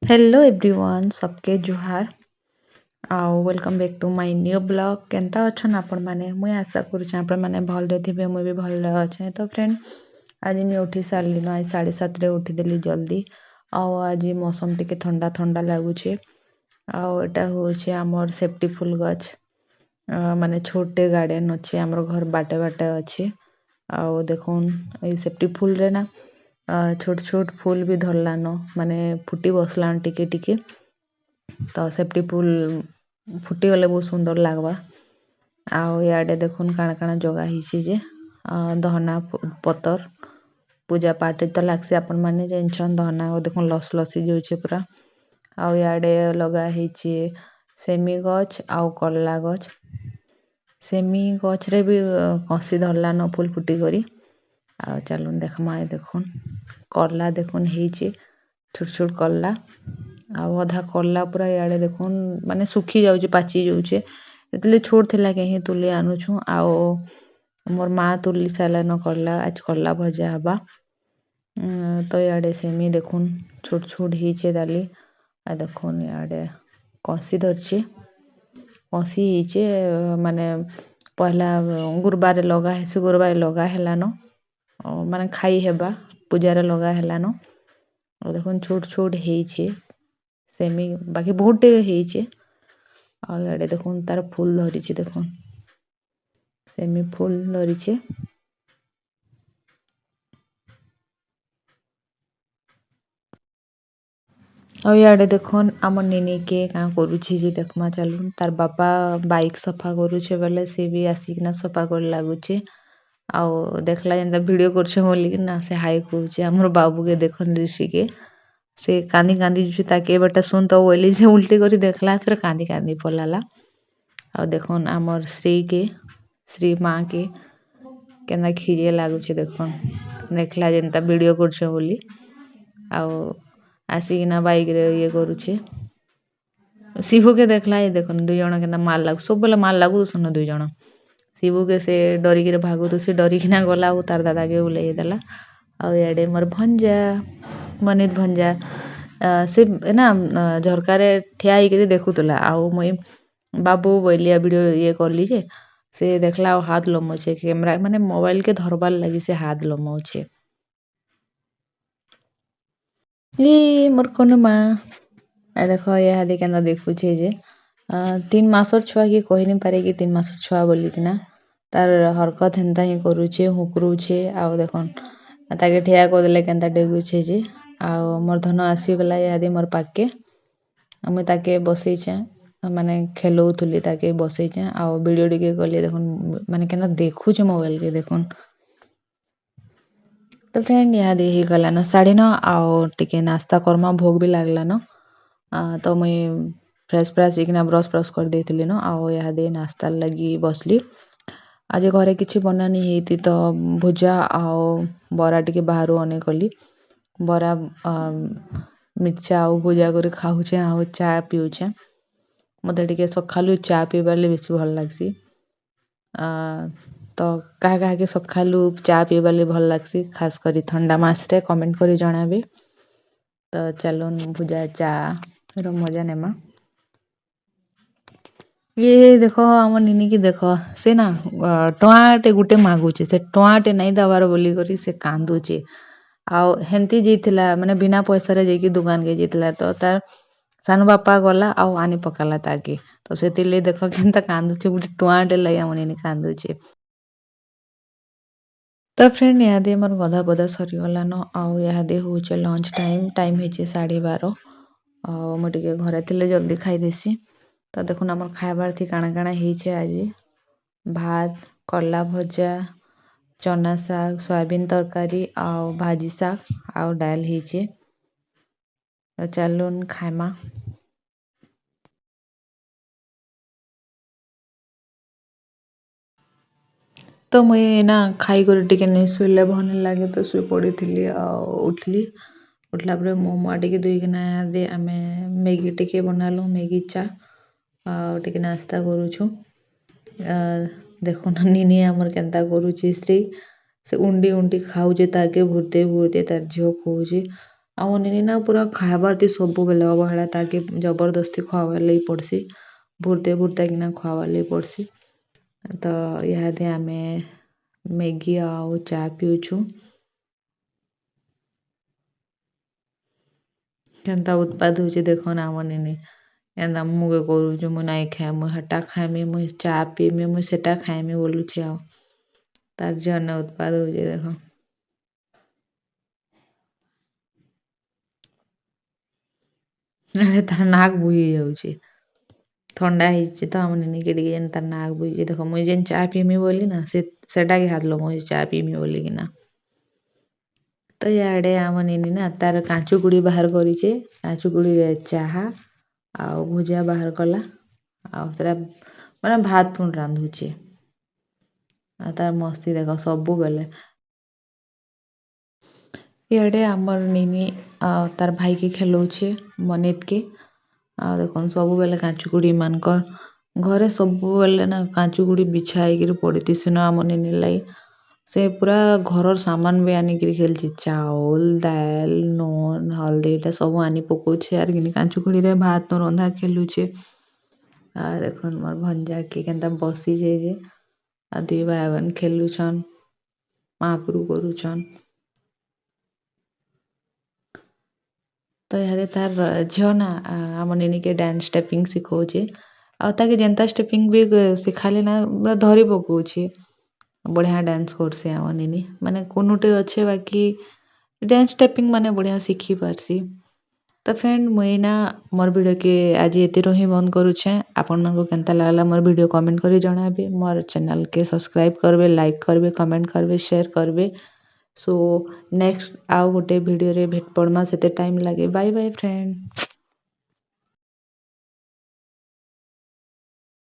hello everyone सबके जुहार आउ welcome back to my new blog केनता अछन आपण माने मुई आशा करूछ आपण माने भलरे थिबे मुई भी भलरे अच्छे तो फ्रेंड आज मैं उठी सारली न आज 7:30 रे उठी देली जल्दी आउ आज मौसम टिके ठंडा ठंडा लागुछे आउ एटा होछे हमर सेफ्टी फुल गछ माने छोटे गार्डन अच्छे हमर घर बाटे बाटे अच्छे आउ देखुन ए सेफ्टी फुल रे ना छोट छोट फूल भी धरलान माने फुटी बसलान टिके टिके तो सेफ्टी फुल फुटी गले बहुत सुंदर लागबा आउ याडे देखुन काना काना जगह हिची जे दहना पतर पूजा पाठ तो लागसे आपण माने जेनछन दहना देखुन लस लसी जोचे पूरा आउ याडे लगा हिची सेमी गछ आउ करला गछ सेमी गछ रे भी कसी धरलान फूल फुटी करी आ चलुन देखमा देखुन करला देखुन हिची छोट छोट करला आ अधा करला पूरा याडे देखुन माने सुखी जाउचे पाची जाउचे एतले छोट थिला के ही तुले आनुछु आओ मोर माँ तुली सालन करला आज करला भजा हबा तो याडे सेमी देखुन छोट छोट हिचे दाली आ देखुन याडे कसी धरचे कसी हिचे माने पहला गुरुबार लगा हेसे गुरुबार लगा हेलानो माने खाई हेबा पूजा रे लगा हेलानो देखुन छोट छोट हेइचे सेमी बाकी बहुत टे हेइचे आ याडे देखुन तार फूल धरिचे देखुन सेमी फूल धरिचे आ याडे देखुन हमर निनी के का करूछि जे देखमा चलुन तार बापा बाइक सफा करूछे बेले से भी आसिकना सफा कर लागुछे आउ देखला जेंता वीडियो करछे बोली कि ना से हाई कहूचे हमर बाबू के देखन ऋषि के से कांदी कांदी जुछे ताके बेटा सुन तो बोली जे उल्टी करी देखला फिर कांदी कांदी पलाला आ देखुन हमर श्री माँ के केना खिजे लागुछे देखुन देखला जेंता वीडियो करछे बोली आउ आसिकिना बाइक रे ये करूछे शिवू के देखला ये देखुन दुई जण केनता मार लागु सब बेले मार लागु सुन दुई जण शिवू के से डरी के भागु तो से डरी किना गला और तार दादा के उले देला आ याडे मोर भंजा मनित भंजा से ना झरका रे ठिया होइकरी देखुतला आ मुई बाबू बोलिया वीडियो ये करली जे से देखला हाथ लमोचे कैमरा माने मोबाइल के धरबार लगी से हाथ लमोचे ये मोर कोनमा आ देखो ये हादी केनता देखुछे जे 3 मासर छुआ के कहि नि पारे कि 3 मासर छुआ बोली किना तार हरकत हेनता ही करूछे हुकरूछे आ देखन ताके ठिया को देले केनता डेगुछे जे आ मोर धन आसी गला यादी मोर पाके मुई ताके बसैछे माने खेलौथुली ताके बसैछे आ वीडियो टिके कली देखुन माने केनता देखुछे मोबाइल के देखुन तो फ्रेंड याद ही गला न 9:30 आउ टिके नाश्ता करमा भोग भी लागला न तो मुई फ्रेश फ्रेश इकना ब्रश ब्रश कर देथिली न आउ यादे नाश्ता लगी बसली आज घरे किछि बनानी हेती तो भुजा आउ बरा टिके बाहरु अने कली बरा मिर्चा आउ भुजा करे खाउछे आउ चा पिउछे मते टिके सखालु चा पीबाले बेसी भल लागसी तो काहा काहा के सखालु चा पीबाले भल लागसी खास करी ठंडा मास रे कमेंट करी जणाबे तो चलुन भुजा चा रो मजा नेमा ये देखो हमर निनी की देखो से ना टमाटे गुटे मागुचे से टमाटे नहीं दबार बोली करी से कांदुचे आउ हेंती जेथिला माने बिना पैसा रे जेकी दुकान के जेथिला तो तार सान बापा गला आउ आनी पकाला ताके तो सेतिले देखो केनता कांदुचे गुटे टमाटे लई हमर निनी कांदुचे तो फ्रेंड यादे मोर गधा बधा सरी गला न आउ यादे होचे लंच टाइम हेचे 12:30 आउ म टिके घरे थिले जल्दी खाई देसी तो देखुन हमर खाइबार थी काना काना हेचे आज भात करला भजा चना साग सोयाबीन तरकारी आउ भाजी साग आउ डाल हेचे तो चलुन खाइमा तो मुई ना खाई कर टिके नहीं सुले भन लागे तो सुई पड़ी थिली उठली उठला परे मो मुआ टिके दुई किना दे आमे मैगी टिके बनालु मैगी चा टिके नाश्ता करूछु देखो ना निनी हमर केनता करूची श्री से उंडी उंडी खाउजे ताके भुरते भुरते तार झियो खाउजे ଆମ ନିନି ନା ପୁରା ଖାଇବାର୍ ତି ସବୁବେଲେ ଅବହେଳା ତାକେ ଜବରଦସ୍ତି ଖୁଆବାର୍ ଲାଗି ପଡ଼୍ସି ଭୁର୍ତେ ଭୁର୍ତା କିନା ଖୁଆବାର୍ ଲାଗି ପଡ଼୍ସି ତ ଇହାଦେ ଆମେ ମ୍ୟାଗି ଆଉ ଚା ପିଉଛୁ କେନ୍ତା ଉତ୍ପାତ ହଉଛେ ଦେଖୁନ୍ ଆମ ନିନି କେନ୍ତା ମୁଗେ କରୁଛୁ ମୁଇଁ ନାଇଁ ଖାଏ ମୁଇଁ ହେଟା ଖାଏମି ମୁଇଁ ଚା ପିଇମି ମୁଇଁ ସେଟା ଖାଏମି ବୋଲୁଛି ଆଉ ତାର୍ ଜନେ ଉତ୍ପାତ ହଉଛେ ଦେଖ ତାର ନାକ୍ ବୁଜି ଯାଉଛି ଥଣ୍ଡା ହେଇଛି ତ ଆମ ନିନିକେ ଟିକେ ଯେନ୍ ତାର୍ ନାକ୍ ବୁଜି ଦେଖ ମୁଇଁ ଯେନ୍ ଚା ପିଇମି ବୋଲି ନା ସେଟାକେ ହାତ୍ ଲଗଉଛେ ଚା ପିଇମି ବୋଲିକିନା ତ ଇଆଡ଼େ ଆମ ନିନି ନା ତାର କାଞ୍ଚୁକୁଡ଼ି ବାହାର କରିଛେ କାଞ୍ଚୁକୁଡ଼ିରେ ଚାହା ଆଉ ଭୁଜିଆ ବାହାର କଲା ଆଉ ସେଟା ମାନେ ଭାତ୍ ତୁନ୍ ରାନ୍ଧୁଛେ ଆଉ ତାର ମସ୍ତି ଦେଖ ସବୁବେଲେ ଇଆଡ଼େ ଆମର୍ ନିନି ଆଉ ତାର୍ ଭାଇକେ ଖେଲଉଛେ ମନିତ୍କେ ଆଉ ଦେଖୁନ୍ ସବୁବେଲେ କାଞ୍ଚୁକୁଡ଼ି ମାନକର୍ ଘରେ ସବୁବେଲେ ନା କାଞ୍ଚୁକୁଡ଼ି ବିଛା ହେଇକିରି ପଡ଼ିଥିସିନ ଆମ ନିନି ଲାଗି ସେ ପୁରା ଘରର୍ ସାମାନ୍ ବି ଆନିକିରି ଖେଳିଛି ଚାଉଲ୍ ଦାଏଲ୍ ନୁନ୍ ହଳଦୀ ଇଟା ସବୁ ଆନି ପକଉଛେ ଆର୍ ଘିନି କାଞ୍ଚୁକୁଡ଼ିରେ ଭାତ୍ ରନ୍ଧା ଖେଲୁଛେ ଆଉ ଦେଖୁନ୍ ମୋର୍ ଭଞ୍ଜାକେ କେନ୍ତା ବସିଛେ ଯେ ଆଉ ଦୁଇ ଭାଇ ଭେନ୍ ଖେଲୁଛନ୍ ମାହାପୁରୁ କରୁଛନ୍ ତ ଇହାଦେ ତାର୍ ଝିଅ ନା ଆମ ନିନିକେ ଡ୍ୟାନ୍ସ ଷ୍ଟେପିଂ ଶିଖଉଛେ ଆଉ ତାକେ ଯେନ୍ତା ଷ୍ଟେପିଂ ବି ଶିଖାଲେ ନା ପୁରା ଧରି ପକଉଛି ବଢ଼ିଆ ଡ୍ୟାନ୍ସ କର୍ସି ଆମ ନିନି ମାନେ କୁନୁଟେ ଅଛେ ବାକି ଡ୍ୟାନ୍ସ ଷ୍ଟେପିଂ ମାନେ ବଢ଼ିଆ ଶିଖି ପାର୍ସି ତ ଫ୍ରେଣ୍ଡ ମୁଇଁ ନା ମୋର୍ ଭିଡ଼ିଓକେ ଆଜି ଏତିରୁ ହିଁ ବନ୍ଦ୍ କରୁଛେଁ ଆପଣମାନଙ୍କୁ କେନ୍ତା ଲାଗ୍ଲା ମୋର୍ ଭିଡ଼ିଓ କମେଣ୍ଟ କରି ଜଣାବେ ମୋର୍ ଚ୍ୟାନେଲ୍କେ ସବସ୍କ୍ରାଇବ୍ କରିବେ ଲାଇକ୍ କରିବେ କମେଣ୍ଟ କରିବେ ସେୟାର କରିବେ ସୋ ନେକ୍ସଟ୍ ଆଉ ଗୋଟେ ଭିଡ଼ିଓରେ ଭେଟ୍ ପଡ଼୍ମା ସେତେ ଟାଇମ୍ ଲାଗି ବାଏ ବାଏ ଫ୍ରେଣ୍ଡ